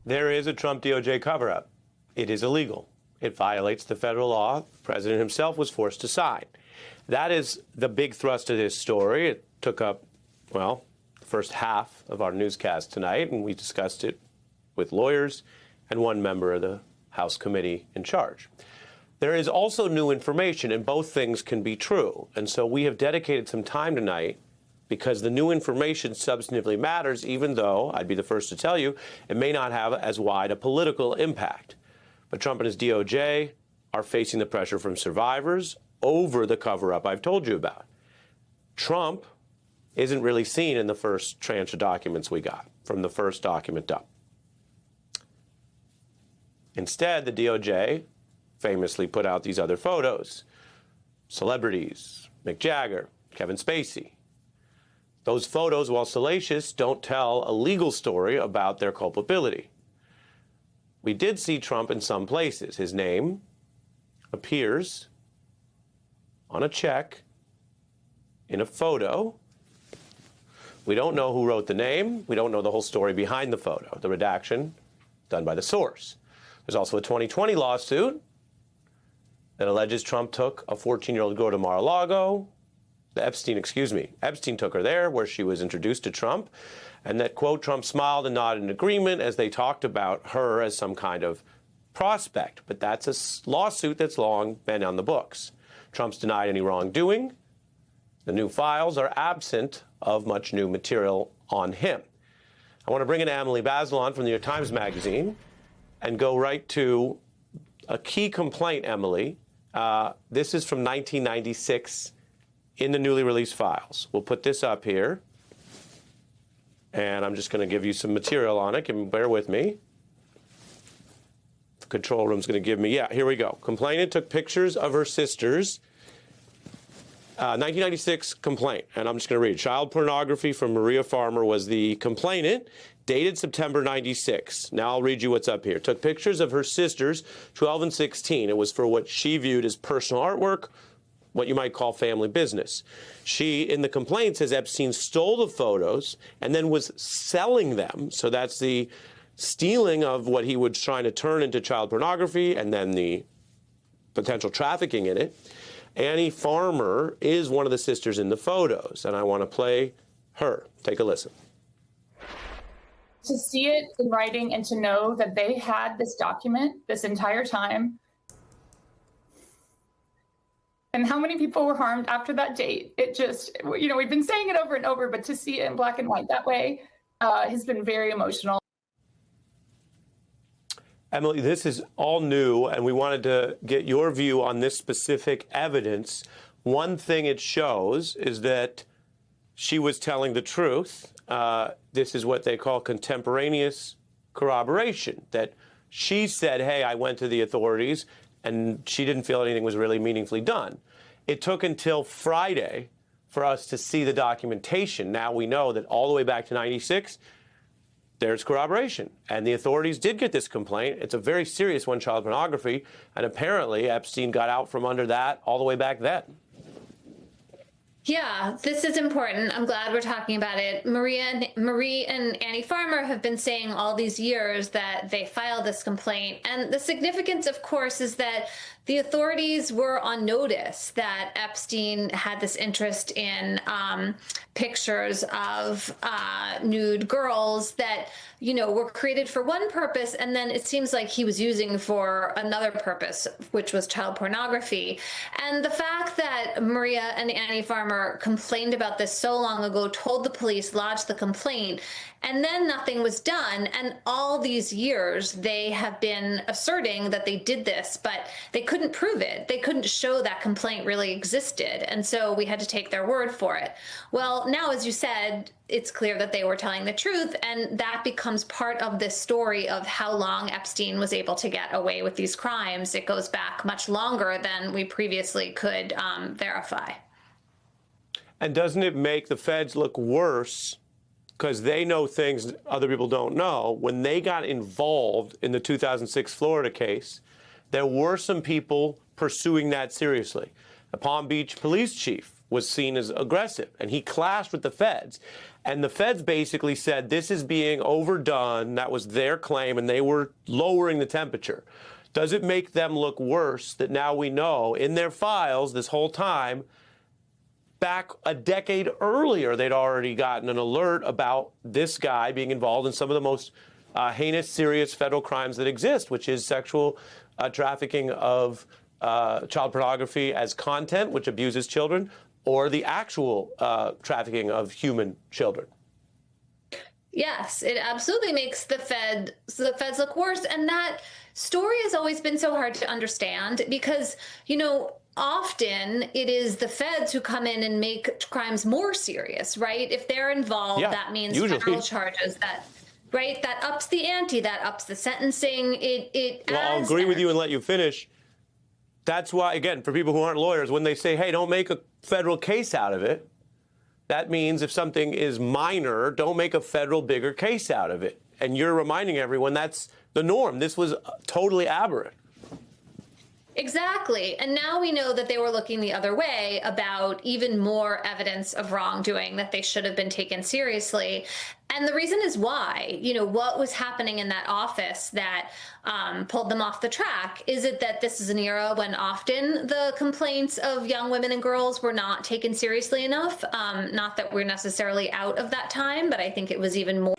There is a Trump DOJ cover-up. It is illegal. It violates the federal law the president himself was forced to sign. That is the big thrust of this story. It took up, well, the first half of our newscast tonight, and we discussed it with lawyers and one member of the House committee in charge. There is also new information, and both things can be true. And so we have dedicated some time tonight because the new information substantively matters, even though, I'd be the first to tell you, it may not have as wide a political impact. But Trump and his DOJ are facing the pressure from survivors over the cover-up I've told you about. Trump isn't really seen in the first tranche of documents we got, from the first document up. Instead, the DOJ famously put out these other photos. Celebrities, Mick Jagger, Kevin Spacey. Those photos, while salacious, don't tell a legal story about their culpability. We did see Trump in some places. His name appears on a check in a photo. We don't know who wrote the name. We don't know the whole story behind the photo, the redaction done by the source. There's also a 2020 lawsuit that alleges Trump took a 14-year-old girl to Mar-a-Lago. Epstein took her there where she was introduced to Trump, and that, quote, Trump smiled and nodded in agreement as they talked about her as some kind of prospect. But that's a lawsuit that's long been on the books. Trump's denied any wrongdoing. The new files are absent of much new material on him. I want to bring in Emily Bazelon from the New York Times Magazine and go right to a key complaint, Emily. This is from 1996 in the newly released files. We'll put this up here, and I'm just going to give you some material on it. Bear with me. The control room's going to give me, yeah, here we go. Complainant took pictures of her sisters. 1996 complaint, and I'm just going to read. Child pornography from Maria Farmer was the complainant, dated September 96. Now I'll read you what's up here. Took pictures of her sisters, 12 and 16. It was for what she viewed as personal artwork, what you might call family business. She, in the complaint, says Epstein stole the photos and then was selling them. So that's the stealing of what he was trying to turn into child pornography and then the potential trafficking in it. Annie Farmer is one of the sisters in the photos, and I want to play her. Take a listen. To see it in writing and to know that they had this document this entire time, and how many people were harmed after that date, it just, you know, we've been saying it over and over, but to see it in black and white that way has been very emotional. Emily, this is all new, and we wanted to get your view on this specific evidence. One thing it shows is that she was telling the truth. This is what they call contemporaneous corroboration, that she said, hey, I went to the authorities, and she didn't feel anything was really meaningfully done. It took until Friday for us to see the documentation. Now we know that all the way back to 96, there's corroboration. And the authorities did get this complaint. It's a very serious one, child pornography. And apparently Epstein got out from under that all the way back then. Yeah, this is important. I'm glad we're talking about it. Marie and Annie Farmer have been saying all these years that they filed this complaint. And the significance, of course, is that the authorities were on notice that Epstein had this interest in pictures of nude girls that, you know, were created for one purpose, and then it seems like he was using for another purpose, which was child pornography. And the fact that Maria and Annie Farmer complained about this so long ago, told the police, lodged the complaint, and then nothing was done. And all these years, they have been asserting that they did this, but they couldn't prove it. They couldn't show that complaint really existed. And so we had to take their word for it. Well, now, as you said, it's clear that they were telling the truth. And that becomes part of this story of how long Epstein was able to get away with these crimes. It goes back much longer than we previously could verify. And doesn't it make the feds look worse because they know things other people don't know? When they got involved in the 2006 Florida case, there were some people pursuing that seriously. The Palm Beach police chief was seen as aggressive, and he clashed with the feds. And the feds basically said this is being overdone. That was their claim, and they were lowering the temperature. Does it make them look worse that now we know in their files this whole time, back a decade earlier, they'd already gotten an alert about this guy being involved in some of the most heinous, serious federal crimes that exist, which is sexual trafficking of child pornography as content, which abuses children, or the actual trafficking of human children. Yes, it absolutely makes the feds look worse. And that story has always been so hard to understand because, you know, often it is the feds who come in and make crimes more serious, right? If they're involved, that means usually federal charges that ups the ante, that ups the sentencing. Well, I'll agree with you and let you finish. That's why, again, for people who aren't lawyers, when they say, hey, don't make a federal case out of it, that means if something is minor, don't make a federal bigger case out of it. And you're reminding everyone that's the norm. This was totally aberrant. Exactly. And now we know that they were looking the other way about even more evidence of wrongdoing, that they should have been taken seriously. And the reason is why, you know, what was happening in that office that pulled them off the track? Is it that this is an era when often the complaints of young women and girls were not taken seriously enough? Not that we're necessarily out of that time, but I think it was even more.